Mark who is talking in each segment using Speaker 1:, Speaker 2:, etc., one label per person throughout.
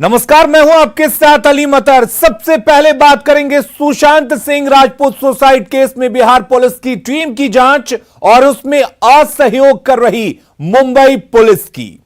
Speaker 1: नमस्कार, मैं हूं आपके साथ अली मतर। सबसे पहले बात करेंगे सुशांत सिंह राजपूत सुसाइड केस में बिहार पुलिस की टीम की जांच और उसमें असहयोग कर रही मुंबई पुलिस की।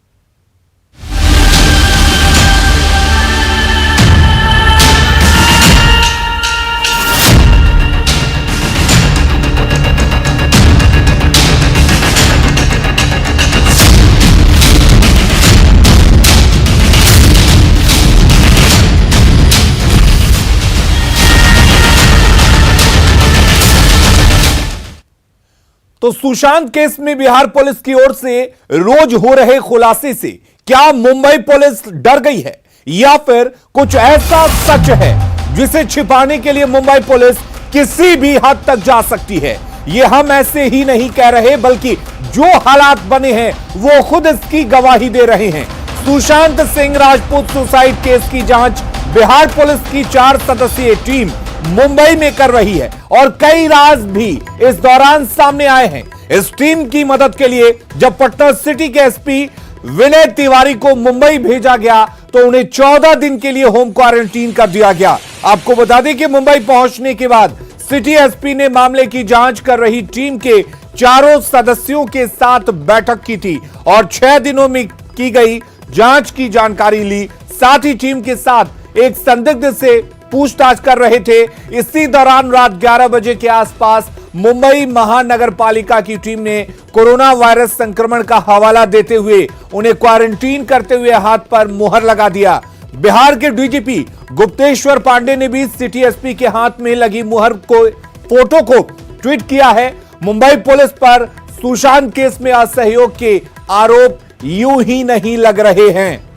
Speaker 1: तो सुशांत केस में बिहार पुलिस की ओर से रोज हो रहे खुलासे से क्या मुंबई पुलिस डर गई है या फिर कुछ ऐसा सच है जिसे छिपाने के लिए मुंबई पुलिस किसी भी हद तक जा सकती है? यह हम ऐसे ही नहीं कह रहे, बल्कि जो हालात बने हैं वो खुद इसकी गवाही दे रहे हैं। सुशांत सिंह राजपूत सुसाइड केस की जांच बिहार पुलिस की 4 सदस्यीय टीम मुंबई में कर रही है और कई राज भी इस दौरान सामने आए हैं। इस टीम की मदद के लिए जब पटना सिटी के एसपी विनय तिवारी को मुंबई भेजा गया तो उन्हें 14 दिन के लिए होम क्वारंटीन कर दिया गया। आपको बता दें कि मुंबई पहुंचने के बाद सिटी एसपी ने मामले की जांच कर रही टीम के चारों सदस्यों के साथ बैठक की थी और 6 दिनों में की गई जांच की जानकारी ली। साथ ही टीम के साथ एक संदिग्ध से पूछताछ कर रहे थे। इसी दौरान रात 11 बजे के आसपास मुंबई महानगर पालिका की टीम ने कोरोना वायरस संक्रमण का हवाला देते हुए उन्हें क्वारंटीन करते हुए हाथ पर मुहर लगा दिया। बिहार के डीजीपी गुप्तेश्वर पांडे ने भी सिटी एसपी के हाथ में लगी मुहर को फोटो को ट्वीट किया है। मुंबई पुलिस पर सुशांत केस में असहयोग के आरोप यूं ही नहीं लग रहे हैं।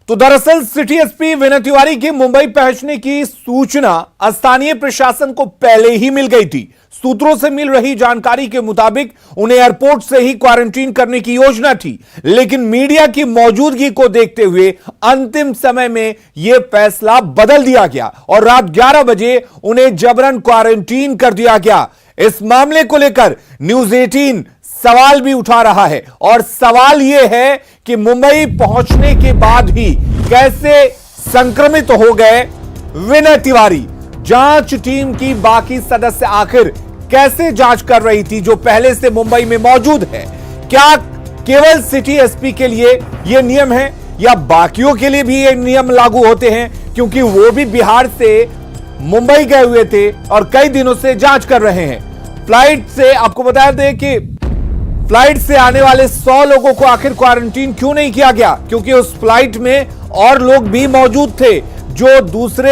Speaker 1: तो दरअसल सिटी एसपी विनय तिवारी के मुंबई पहुंचने की सूचना स्थानीय प्रशासन को पहले ही मिल गई थी। सूत्रों से मिल रही जानकारी के मुताबिक उन्हें एयरपोर्ट से ही क्वारंटीन करने की योजना थी, लेकिन मीडिया की मौजूदगी को देखते हुए अंतिम समय में यह फैसला बदल दिया गया और रात 11 बजे उन्हें जबरन क्वारंटीन कर दिया गया। इस मामले को लेकर न्यूज 18 सवाल भी उठा रहा है और सवाल यह है कि मुंबई पहुंचने के बाद ही कैसे संक्रमित हो गए विनय तिवारी। जांच टीम की बाकी सदस्य आखिर कैसे जांच कर रही थी जो पहले से मुंबई में मौजूद है? क्या केवल सिटी एसपी के लिए यह नियम है या बाकियों के लिए भी ये नियम लागू होते हैं, क्योंकि वो भी बिहार से मुंबई गए हुए थे और कई दिनों से जांच कर रहे हैं। फ्लाइट से आपको बता दें कि फ्लाइट से आने वाले 100 लोगों को आखिर क्वारंटीन क्यों नहीं किया गया? क्योंकि उस फ्लाइट में और लोग भी मौजूद थे जो दूसरे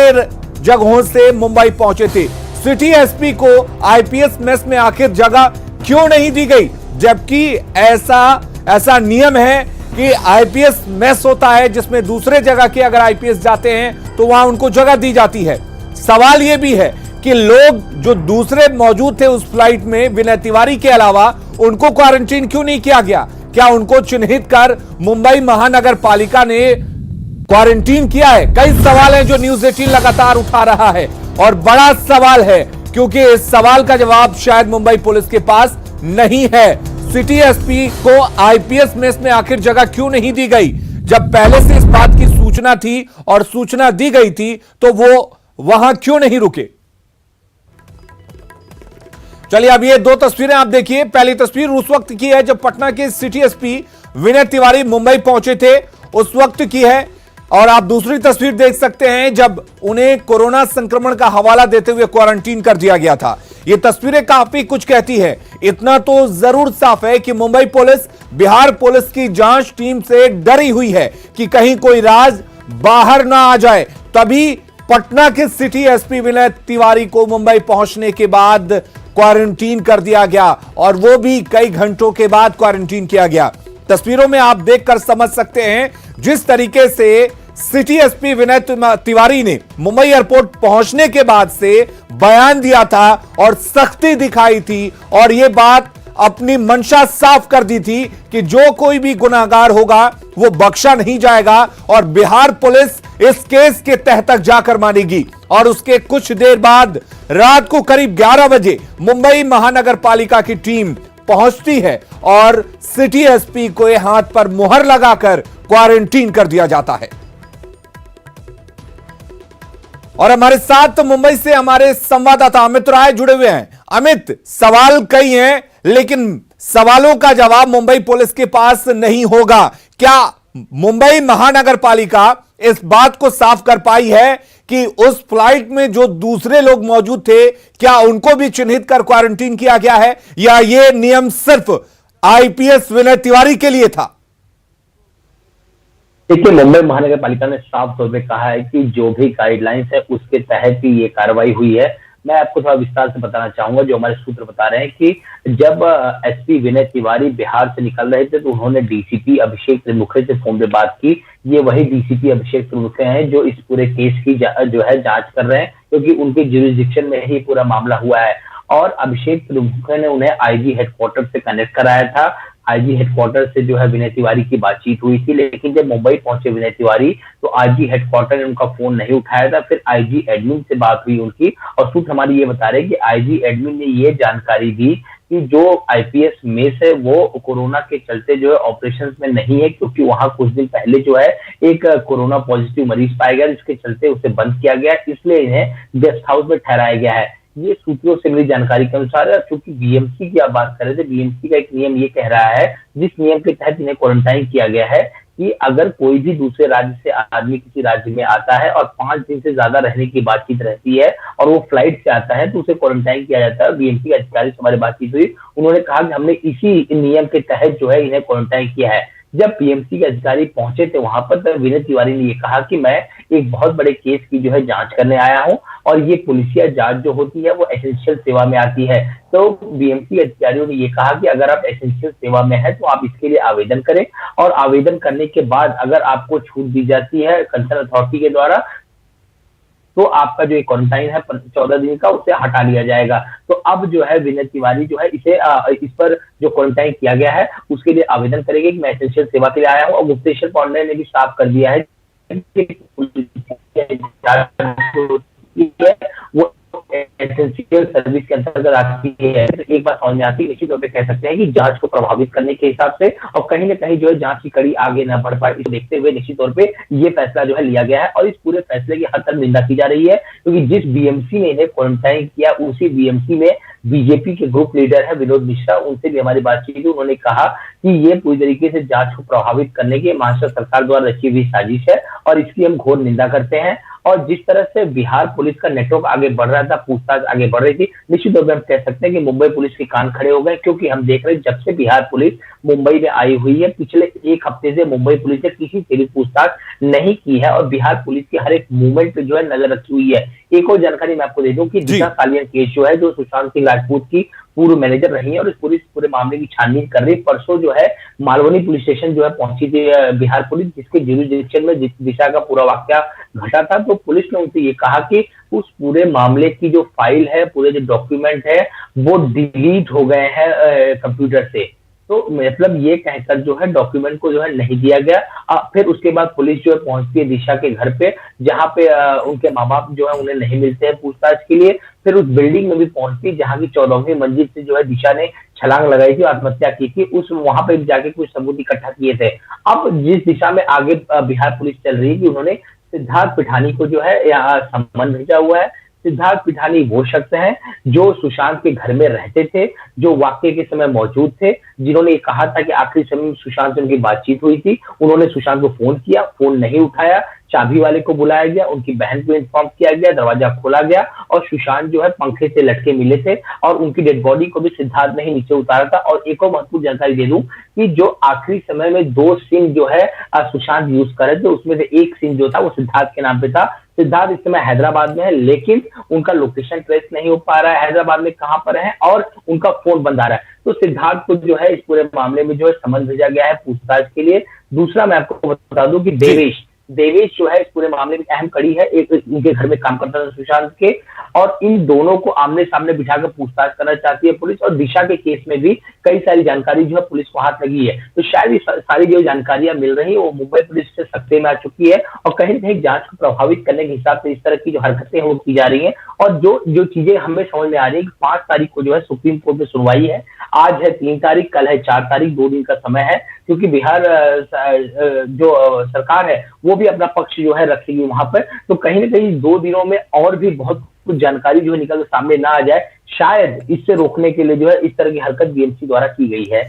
Speaker 1: जगहों से मुंबई पहुंचे थे। सिटी एसपी को आईपीएस मेस में आखिर जगह क्यों नहीं दी गई, जबकि ऐसा नियम है कि आईपीएस मेस होता है जिसमें दूसरे जगह के अगर आईपीएस जाते हैं तो वहां उनको जगह दी जाती है। सवाल यह भी है कि लोग जो दूसरे मौजूद थे उस फ्लाइट में विनय तिवारी के अलावा उनको क्वारंटीन क्यों नहीं किया गया? क्या उनको चिन्हित कर मुंबई महानगर पालिका ने क्वारंटीन किया है? कई सवाल हैं जो न्यूज 18 लगातार उठा रहा है और बड़ा सवाल है, क्योंकि इस सवाल का जवाब शायद मुंबई पुलिस के पास नहीं है। सिटी एसपी को आईपीएस मेस में आखिर जगह क्यों नहीं दी गई? जब पहले से इस बात की सूचना थी और सूचना दी गई थी तो वो वहां क्यों नहीं रुके? चलिए अब ये 2 तस्वीरें आप देखिए। पहली तस्वीर उस वक्त की है जब पटना के सिटी एसपी विनय तिवारी मुंबई पहुंचे थे, उस वक्त की है। और आप दूसरी तस्वीर देख सकते हैं जब उन्हें कोरोना संक्रमण का हवाला देते हुए क्वारंटीन कर दिया गया था। ये तस्वीरें काफी कुछ कहती है। इतना तो जरूर साफ है कि मुंबई पुलिस बिहार पुलिस की जांच टीम से डरी हुई है कि कहीं कोई राज बाहर ना आ जाए। तभी पटना के सिटी एसपी विनय तिवारी को मुंबई पहुंचने के बाद क्वारंटीन कर दिया गया और वो भी कई घंटों के बाद क्वारंटीन किया गया। तस्वीरों में आप देखकर समझ सकते हैं जिस तरीके से सिटी एसपी विनय तिवारी ने मुंबई एयरपोर्ट पहुंचने के बाद से बयान दिया था और सख्ती दिखाई थी, और यह बात अपनी मंशा साफ कर दी थी कि जो कोई भी गुनाहगार होगा वो बख्शा नहीं जाएगा और बिहार पुलिस इस केस के तह तक जाकर मानेगी। और उसके कुछ देर बाद रात को करीब 11 बजे मुंबई महानगर पालिका की टीम पहुंचती है और सिटी एसपी को हाथ पर मुहर लगाकर क्वारंटीन कर दिया जाता है। और हमारे साथ मुंबई से हमारे संवाददाता अमित राय जुड़े हुए हैं। अमित, सवाल कई हैं लेकिन सवालों का जवाब मुंबई पुलिस के पास नहीं होगा। क्या मुंबई महानगर पालिका इस बात को साफ कर पाई है कि उस फ्लाइट में जो दूसरे लोग मौजूद थे क्या उनको भी चिन्हित कर क्वारंटीन किया गया है या यह नियम सिर्फ आईपीएस विनय तिवारी के लिए था?
Speaker 2: देखिए, मुंबई महानगर पालिका ने साफ तौर पे कहा है कि जो भी गाइडलाइंस है उसके तहत ही ये कार्रवाई हुई है। मैं आपको थोड़ा विस्तार से बताना चाहूंगा। जो हमारे सूत्र बता रहे हैं कि जब एसपी विनय तिवारी बिहार से निकल रहे थे तो उन्होंने डीसीपी अभिषेक त्रिमुखे से फोन पे बात की। ये वही डीसीपी अभिषेक त्रिमुखे हैं जो इस पूरे केस की जो है जांच कर रहे हैं, क्योंकि उनके ज्यूरिसडिक्शन में ही पूरा मामला हुआ है। और अभिषेक त्रिमुखे ने उन्हें आईजी हेडक्वार्टर से कनेक्ट कराया था। आईजी हेडक्वार्टर से जो है विनय तिवारी की बातचीत हुई थी, लेकिन जब मुंबई पहुंचे विनय तिवारी तो आईजी हेडक्वार्टर ने उनका फोन नहीं उठाया था। फिर आईजी एडमिन से बात हुई उनकी और सूत्र हमारी ये बता रहे हैं कि आईजी एडमिन ने ये जानकारी दी कि जो आईपीएस मेस है वो कोरोना के चलते जो है ऑपरेशन में नहीं है, क्योंकि वहां कुछ दिन पहले जो है एक कोरोना पॉजिटिव मरीज पाया गया, जिसके चलते उसे बंद किया गया, इसलिए इन्हें गेस्ट हाउस में ठहराया गया है। ये सूत्रों से मिली जानकारी के अनुसार है। चूंकि बीएमसी की आप बात कर रहे थे, बीएमसी का एक नियम ये कह रहा है, जिस नियम के तहत इन्हें क्वारंटाइन किया गया है, कि अगर कोई भी दूसरे राज्य से आदमी किसी राज्य में आता है और 5 दिन से ज्यादा रहने की बातचीत रहती है और वो फ्लाइट से आता है तो उसे क्वारंटाइन किया जाता है। बीएमसी के अधिकारी से हमारी बातचीत हुई, उन्होंने कहा कि हमने इसी नियम के तहत जो है इन्हें क्वारंटाइन किया है। जब पीएमसी के अधिकारी पहुंचे थे वहां पर, तब विनय तिवारी ने ये कहा कि मैं एक बहुत बड़े केस की जो है जांच करने आया हूं और ये पुलिसिया जांच जो होती है वो एसेंशियल सेवा में आती है। तो बीएमसी अधिकारियों ने ये कहा कि अगर आप एसेंशियल सेवा में है तो आप इसके लिए आवेदन करें और आवेदन करने के बाद अगर आपको छूट दी जाती है कंसर्न अथॉरिटी के द्वारा तो आपका जो क्वारंटाइन है 14 दिन का उसे हटा लिया जाएगा। तो अब जो है विनय तिवारी जो है इस पर जो क्वारंटाइन किया गया है उसके लिए आवेदन करेंगे कि मैं एसेंशियल सेवा के लिए आया हूं। और गुप्तेश्वर पांडे ने भी साफ कर दिया है वो एसेंशियल सर्विस के अंतर्गत आती है। एक बात समझ में आती है, निश्चित तौर पे कह सकते हैं कि जांच को प्रभावित करने के हिसाब से और कहीं ना कहीं जो है जांच की कड़ी आगे न बढ़ पाए, इसे देखते हुए निश्चित तौर पे ये फैसला जो है लिया गया है। और इस पूरे फैसले की हर तरह निंदा की जा रही है, क्योंकि जिस बीएमसी ने इन्हें क्वारंटाइन किया उसी बीएमसी में बीजेपी के ग्रुप लीडर है विनोद मिश्रा, उनसे भी हमारी बातचीत हुई। उन्होंने कहा कि ये पूरी तरीके से जांच को प्रभावित करने की महाराष्ट्र सरकार द्वारा रची हुई साजिश है और इसकी हम घोर निंदा करते हैं। और जिस तरह से बिहार पुलिस का नेटवर्क आगे बढ़ रहा था, पूछताछ आगे बढ़ रही थी, निश्चित तौर पर हम कह सकते हैं कि मुंबई पुलिस के कान खड़े हो गए, क्योंकि हम देख रहे हैं जब से बिहार पुलिस मुंबई में आई हुई है पिछले एक हफ्ते से मुंबई पुलिस ने किसी सीरियस पूछताछ नहीं की है और बिहार पुलिस की हर एक मूवमेंट पे जो है नजर रखी हुई है। एक और जानकारी मैं आपको दे दूं कि दिशा सालियन केस जो है, जो सुशांत सिंह राजपूत की पूर्व मैनेजर रही है और इस पूरे मामले की छानबीन कर रही। परसों जो है मालवनी पुलिस स्टेशन जो है पहुंची थी बिहार पुलिस, जिसके ज्यूरिसडिक्शन में दिशा का पूरा वाकया घटा था। तो पुलिस ने उनसे ये कहा कि उस पूरे मामले की जो फाइल है, पूरे जो डॉक्यूमेंट है वो डिलीट हो गए हैं कंप्यूटर से। तो मतलब ये कहकर जो है डॉक्यूमेंट को जो है नहीं दिया गया। फिर उसके बाद पुलिस जो है पहुंचती है दिशा के घर पे, जहां पे उनके माँ बाप जो है उन्हें नहीं मिलते हैं पूछताछ के लिए। फिर उस बिल्डिंग में भी पहुंचती है जहां की 14वीं मंजिल से जो है दिशा ने छलांग लगाई थी, आत्महत्या की थी। उस वहां पे जाके कुछ सबूत इकट्ठा किए थे। अब जिस दिशा में आगे बिहार पुलिस चल रही है कि उन्होंने सिद्धार्थ पिठानी को जो है यहाँ सम्मन भेजा हुआ है। सिद्धार्थ पिठानी वो शख्स हैं जो सुशांत के घर में रहते थे, जो वाकये के समय मौजूद थे, जिन्होंने ये कहा था कि आखिरी समय में सुशांत से उनकी बातचीत हुई थी। उन्होंने सुशांत को फोन किया, फोन नहीं उठाया, चाबी वाले को बुलाया गया, उनकी बहन को इन्फॉर्म किया गया, दरवाजा खोला गया और सुशांत जो है पंखे से लटके मिले थे और उनकी डेड बॉडी को भी सिद्धार्थ ने ही नीचे उतारा था। और एक और महत्वपूर्ण जानकारी दे दूं कि जो आखिरी समय में 2 सिम जो है सुशांत यूज कर रहे थे, उसमें से एक सिम जो था वो सिद्धार्थ के नाम पे था। सिद्धार्थ इस समय हैदराबाद में है, लेकिन उनका लोकेशन ट्रेस नहीं हो पा रहा है, हैदराबाद में कहां पर है और उनका फोन बंद आ रहा है। तो सिद्धार्थ को जो है इस पूरे मामले में जो है समन भेजा गया है पूछताछ के लिए। दूसरा मैं आपको बता दूं कि देवेश जो है इस पूरे मामले में अहम कड़ी है। एक उनके घर में काम करता था सुशांत के, और इन दोनों को आमने सामने बिठाकर पूछताछ करना चाहती है पुलिस। और दिशा के केस में भी कई सारी जानकारी जो है पुलिस को हाथ लगी है, तो शायद ये सारी जो जानकारियां मिल रही है वो मुंबई पुलिस के सत्ते में आ चुकी है और कहीं न कहीं जांच को प्रभावित करने के हिसाब से इस तरह की जो हरकतें हैं वो की जा रही हैं। और जो जो चीजें हमें समझ में आ रही है कि 5 तारीख को जो है सुप्रीम कोर्ट में सुनवाई है, आज है 3 तारीख, कल है 4 तारीख, 2 दिन का समय है, क्योंकि बिहार जो सरकार है वो भी अपना पक्ष जो है रखेगी वहां पर। तो कहीं ना कहीं 2 दिनों में और भी बहुत कुछ जानकारी जो है निकल सामने ना आ जाए, शायद इससे रोकने के लिए जो है इस तरह की हरकत बीएमसी द्वारा की गई है।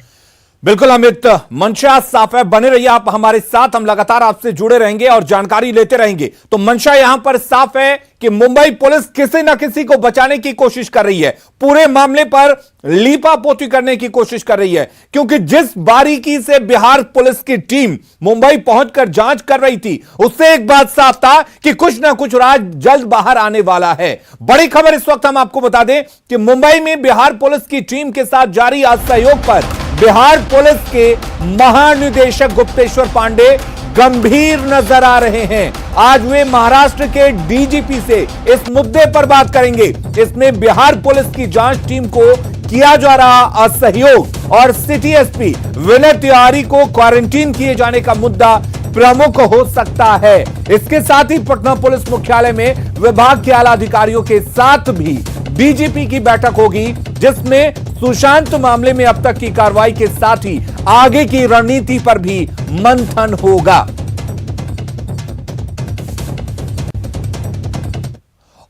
Speaker 1: बिल्कुल अमित, मंशा साफ है, बने रहिए आप हमारे साथ, हम लगातार आपसे जुड़े रहेंगे और जानकारी लेते रहेंगे। तो मंशा यहां पर साफ है कि मुंबई पुलिस किसी न किसी को बचाने की कोशिश कर रही है, पूरे मामले पर लीपापोती करने की कोशिश कर रही है, क्योंकि जिस बारीकी से बिहार पुलिस की टीम मुंबई पहुंचकर जांच कर रही थी, उससे एक बात साफ था कि कुछ ना कुछ राज जल्द बाहर आने वाला है। बड़ी खबर इस वक्त हम आपको बता दें कि मुंबई में बिहार पुलिस की टीम के साथ जारी असहयोग पर बिहार पुलिस के महानिदेशक गुप्तेश्वर पांडे गंभीर नजर आ रहे हैं। आज वे महाराष्ट्र के डीजीपी से इस मुद्दे पर बात करेंगे। इसमें बिहार पुलिस की जांच टीम को किया जा रहा असहयोग और सिटी एसपी विनय तिवारी को क्वारंटीन किए जाने का मुद्दा प्रमुख हो सकता है। इसके साथ ही पटना पुलिस मुख्यालय में विभाग के आला अधिकारियों के साथ भी डीजीपी की बैठक होगी, जिसमें सुशांत मामले में अब तक की कार्रवाई के साथ ही आगे की रणनीति पर भी मंथन होगा।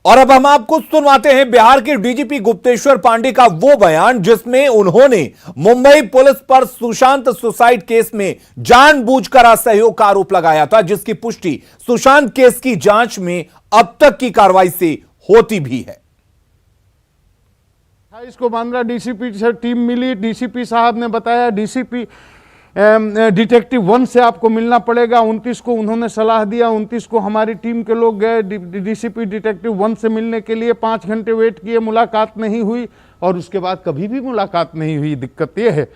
Speaker 1: और अब हम आपको सुनवाते हैं बिहार के डीजीपी गुप्तेश्वर पांडे का वो बयान, जिसमें उन्होंने मुंबई पुलिस पर सुशांत सुसाइड केस में जानबूझकर असहयोग का आरोप लगाया था, जिसकी पुष्टि सुशांत केस की जांच में अब तक की कार्रवाई से होती भी है।
Speaker 3: इसको बांद्रा डीसीपी से टीम मिली, डीसीपी साहब ने बताया डीसीपी डिटेक्टिव 1 से आपको मिलना पड़ेगा। 29 को उन्होंने सलाह दिया, 29 को हमारी टीम के लोग गए डीसीपी डिटेक्टिव 1 से मिलने के लिए। 5 घंटे वेट किए, मुलाकात नहीं हुई और उसके बाद कभी भी मुलाकात नहीं हुई। दिक्कत यह है,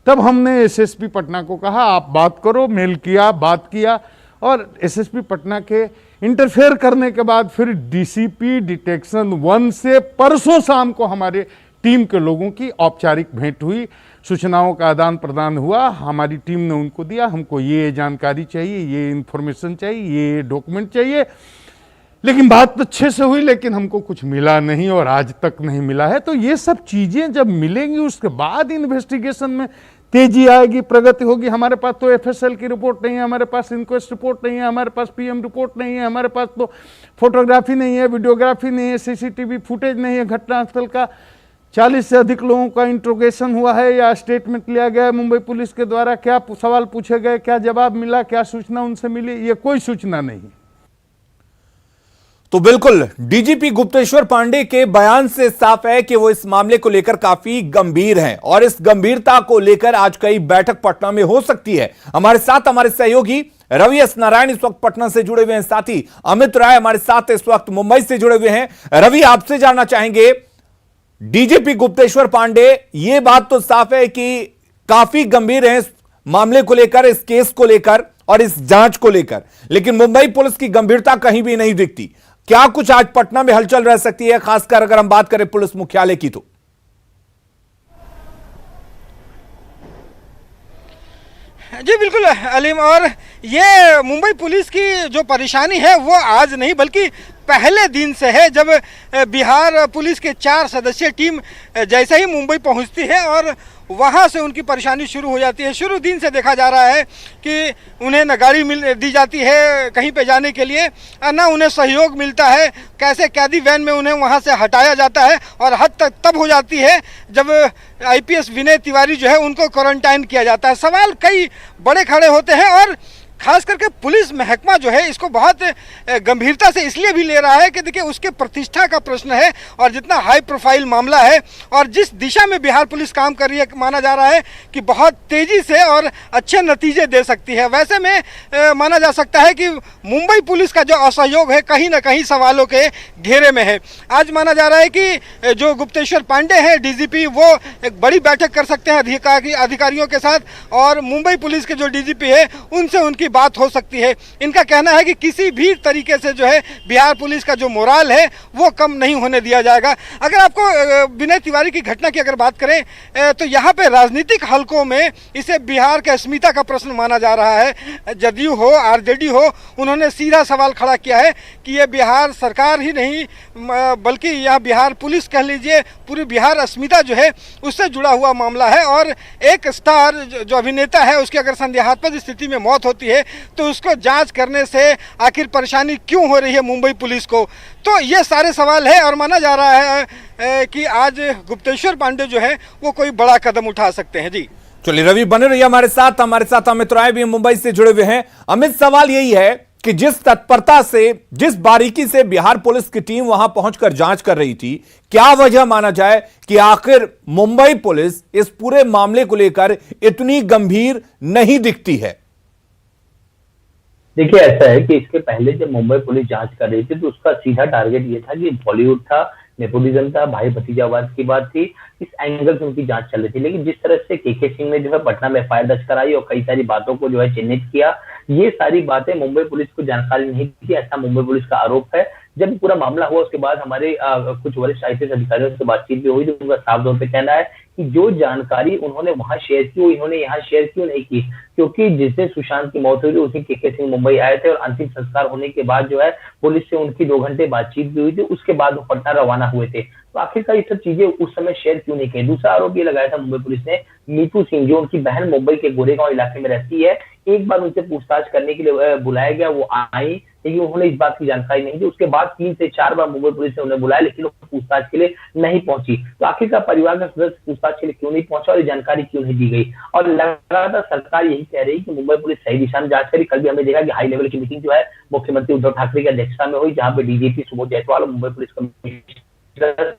Speaker 3: तब हमने एसएसपी पटना को कहा आप बात करो, मेल किया, बात किया और एसएसपी पटना के इंटरफेयर करने के बाद फिर डीसीपी डिटेक्शन 1 से परसों शाम को हमारे टीम के लोगों की औपचारिक भेंट हुई, सूचनाओं का आदान प्रदान हुआ। हमारी टीम ने उनको दिया, हमको ये जानकारी चाहिए, ये इन्फॉर्मेशन चाहिए, ये डॉक्यूमेंट चाहिए। लेकिन बात तो अच्छे से हुई, लेकिन हमको कुछ मिला नहीं और आज तक नहीं मिला है। तो ये सब चीज़ें जब मिलेंगी उसके बाद इन्वेस्टिगेशन में तेजी आएगी, प्रगति होगी। हमारे पास तो एफएसएल की रिपोर्ट नहीं है, हमारे पास इंक्वेस्ट रिपोर्ट नहीं है, हमारे पास पीएम रिपोर्ट नहीं है, हमारे पास तो फोटोग्राफी नहीं है, वीडियोग्राफी नहीं है, सीसीटीवी फुटेज नहीं है घटनास्थल का। 40 से अधिक लोगों का इंट्रोगेशन हुआ है या स्टेटमेंट लिया गया है मुंबई पुलिस के द्वारा, क्या सवाल पूछे गए, क्या जवाब मिला, क्या सूचना उनसे मिली, ये कोई सूचना नहीं।
Speaker 1: तो बिल्कुल डीजीपी गुप्तेश्वर पांडे के बयान से साफ है कि वो इस मामले को लेकर काफी गंभीर हैं और इस गंभीरता को लेकर आज कई बैठक पटना में हो सकती है। हमारे साथ हमारे सहयोगी रवि एस नारायण इस वक्त पटना से जुड़े हुए हैं, साथ ही अमित राय हमारे साथ इस वक्त मुंबई से जुड़े हुए हैं। रवि, आपसे जानना चाहेंगे, डीजीपी गुप्तेश्वर पांडे, ये बात तो साफ है कि काफी गंभीर है इस मामले को लेकर, इस केस को लेकर और इस जांच को लेकर, लेकिन मुंबई पुलिस की गंभीरता कहीं भी नहीं दिखती। क्या कुछ आज पटना में हलचल रह सकती है, खासकर अगर हम बात करें पुलिस मुख्यालय की? तो
Speaker 4: जी बिल्कुल अलीम, और ये मुंबई पुलिस की जो परेशानी है वो आज नहीं बल्कि पहले दिन से है, जब बिहार पुलिस के 4 सदस्यीय टीम जैसे ही मुंबई पहुंचती है और वहां से उनकी परेशानी शुरू हो जाती है। शुरू दिन से देखा जा रहा है कि उन्हें न गाड़ी दी जाती है कहीं पे जाने के लिए, ना उन्हें सहयोग मिलता है, कैसे कैदी वैन में उन्हें वहां से हटाया जाता है और हद तक तब हो जाती है जब आईपीएस विनय तिवारी जो है उनको क्वारंटाइन किया जाता है। सवाल कई बड़े खड़े होते हैं और खास करके पुलिस महकमा जो है इसको बहुत गंभीरता से इसलिए भी ले रहा है कि देखिए उसके प्रतिष्ठा का प्रश्न है और जितना हाई प्रोफाइल मामला है और जिस दिशा में बिहार पुलिस काम कर रही है, माना जा रहा है कि बहुत तेज़ी से और अच्छे नतीजे दे सकती है। वैसे में माना जा सकता है कि मुंबई पुलिस का जो असहयोग है कहीं ना कहीं सवालों के घेरे में है। आज माना जा रहा है कि जो गुप्तेश्वर पांडे हैं डीजीपी, वो एक बड़ी बैठक कर सकते हैं अधिकारियों के साथ और मुंबई पुलिस के जो डीजीपी है उनसे उनकी बात हो सकती है। इनका कहना है कि किसी भी तरीके से जो है बिहार पुलिस का जो मोराल है वो कम नहीं होने दिया जाएगा। अगर आपको विनय तिवारी की घटना की अगर बात करें तो यहाँ पे राजनीतिक हलकों में इसे बिहार के अस्मिता का प्रश्न माना जा रहा है। जदयू हो, आरजेडी हो, उन्होंने सीधा सवाल खड़ा किया है कि ये बिहार सरकार ही नहीं बल्कि यह बिहार पुलिस कह लीजिए, पूरी बिहार अस्मिता जो है उससे जुड़ा हुआ मामला है। और एक स्टार जो अभिनेता है उसकी अगर संदेहास्पद स्थिति में मौत होती है तो उसको जांच करने से आखिर परेशानी क्यों हो रही है मुंबई पुलिस को। तो ये सारे सवाल है और माना जा रहा है कि आज गुप्तेश्वर पांडे जो है वो कोई बड़ा कदम उठा सकते हैं। जी
Speaker 1: चलिए रवि बने रहिए हमारे साथ अमित राय भी मुंबई से जुड़े हुए हैं। अमित, सवाल यही है कि जिस तत्परता से, जिस बारीकी से बिहार पुलिस की टीम वहां पहुंचकर जांच कर रही थी, क्या वजह माना जाए कि आखिर मुंबई पुलिस इस पूरे मामले को लेकर इतनी गंभीर नहीं दिखती है?
Speaker 2: देखिए, ऐसा है कि इसके पहले जब मुंबई पुलिस जांच कर रही थी तो उसका सीधा टारगेट ये था कि बॉलीवुड था, नेपोटिज्म था, भाई भतीजावाद की बात थी, इस एंगल से उनकी जांच चल रही थी। लेकिन जिस तरह से के सिंह ने जो है पटना में एफआईआर दर्ज कराई और कई सारी बातों को जो है चिन्हित किया, ये सारी बातें मुंबई पुलिस को जानकारी नहीं थी, ऐसा मुंबई पुलिस का आरोप है। जब पूरा मामला हुआ उसके बाद हमारे कुछ वरिष्ठ आईपीएस अधिकारियों से बातचीत भी हुई तो उनका साफ तौर पे कहना है कि जो जानकारी उन्होंने वहां शेयर की वो इन्होंने यहाँ शेयर क्यों नहीं की, क्योंकि जिस दिन सुशांत की मौत हुई थी उसी के सिंह मुंबई आए थे और अंतिम संस्कार होने के बाद जो है पुलिस से उनकी 2 घंटे बातचीत भी हुई थी, उसके बाद वो पटना रवाना हुए थे। तो आखिरकार ये सब चीजें उस समय शेयर क्यों नहीं की। दूसरा आरोप ये लगाया था मुंबई पुलिस ने नीतू सिंह, जो उनकी बहन मुंबई के गोरेगांव इलाके में रहती है, एक बार उनसे पूछताछ करने के लिए बुलाया गया, वो आई लेकिन उन्होंने इस बात की जानकारी नहीं दी। उसके बाद 3 से 4 बार मुंबई पुलिस ने उन्हें बुलाया लेकिन वो पूछताछ के लिए नहीं पहुंची। तो आखिरकार परिवार का सदस्य पूछताछ के लिए क्यों नहीं पहुंचा और जानकारी क्यों नहीं दी गई। और लगातार सरकार यही कह रही है कि मुंबई पुलिस सही दिशा में जांच करी। कल भी हमने देखा कि हाई लेवल की मीटिंग जो है मुख्यमंत्री उद्धव ठाकरे की अध्यक्षता में हुई, जहां पे डीजीपी सुबोध जायसवाल और मुंबई पुलिस कमिश्नर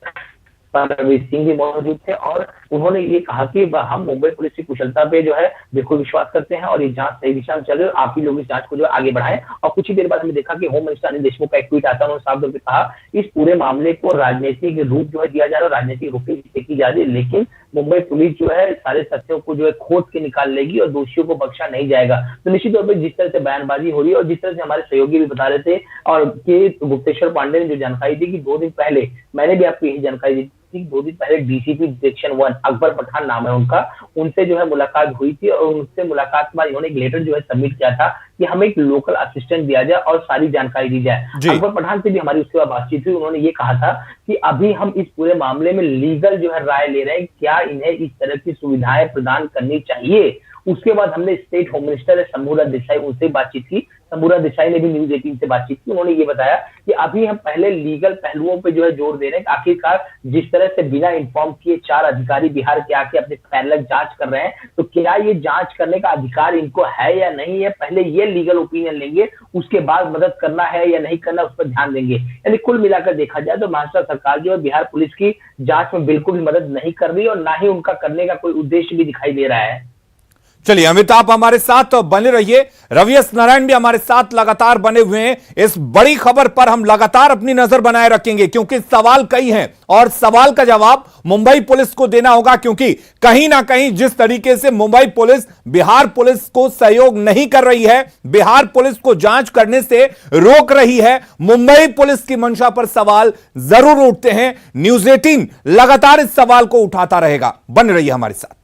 Speaker 2: रणवीर सिंह भी मौजूद थे और उन्होंने ये कहा कि हम मुंबई पुलिस की कुशलता पे जो है बिल्कुल विश्वास करते हैं और ये जांच सही दिशा में चल रही है। आप ही लोग इस जांच को जो आगे बढ़ाएं। और कुछ ही देर बाद हमने देखा कि होम मिनिस्टर अनिल देशमुख का एक ट्वीट आता है, उन्होंने साफ तौर पर कहा इस पूरे मामले को राजनीतिक रूप जो है दिया जा रहा है, राजनीतिक रूप की जा रही है, लेकिन मुंबई पुलिस जो है सारे तथ्यों को जो है खोद के निकाल लेगी और दोषियों को बख्शा नहीं जाएगा। तो निश्चित तौर पर जिस तरह से बयानबाजी हो रही है और जिस तरह से हमारे सहयोगी भी बता रहे थे और के गुप्तेश्वर पांडे ने जो जानकारी दी कि 2 दिन पहले, मैंने भी आपको यही जानकारी दी 2 दिन पहले डीसीपी सेक्शन 1 अकबर पठान नाम है उनका, उनसे जो है मुलाकात हुई थी और उनसे मुलाकात के बाद इन्होंने एक लेटर जो है सबमिट किया था कि हमें एक लोकल असिस्टेंट दिया जाए और सारी जानकारी दी जाए। अकबर पठान से भी हमारी उसके बाद बातचीत हुई, उन्होंने ये कहा था कि अभी हम इस पूरे मामले में लीगल जो है राय ले रहे हैं, क्या इन्हें इस तरह की सुविधाएं प्रदान करनी चाहिए। उसके बाद हमने state home minister Shambhuraj Desai, उनसे बातचीत की। शंभूराज देसाई ने भी न्यूज 18 से बातचीत की। उन्होंने ये बताया कि अभी हम पहले लीगल पहलुओं पे जो है जोर दे रहे हैं। आखिरकार जिस तरह से बिना इन्फॉर्म किए 4 अधिकारी बिहार के आके अपने पैरेलल जांच कर रहे हैं, तो क्या ये जांच करने का अधिकार इनको है या नहीं है, पहले ये लीगल ओपिनियन लेंगे, उसके बाद मदद करना है या नहीं करना उस पर ध्यान देंगे। यानी कुल मिलाकर देखा जाए तो महाराष्ट्र सरकार जो है बिहार पुलिस की जांच में बिल्कुल भी मदद नहीं कर रही और ना ही उनका करने का कोई उद्देश्य भी दिखाई दे रहा है।
Speaker 1: चलिए अमित, आप हमारे साथ बने रहिए। रवि एस नारायण भी हमारे साथ लगातार बने हुए हैं। इस बड़ी खबर पर हम लगातार अपनी नजर बनाए रखेंगे क्योंकि सवाल कई हैं और सवाल का जवाब मुंबई पुलिस को देना होगा, क्योंकि कहीं ना कहीं जिस तरीके से मुंबई पुलिस बिहार पुलिस को सहयोग नहीं कर रही है, बिहार पुलिस को जांच करने से रोक रही है, मुंबई पुलिस की मंशा पर सवाल जरूर उठते हैं। न्यूज 18 लगातार इस सवाल को उठाता रहेगा। बने रहिए हमारे साथ।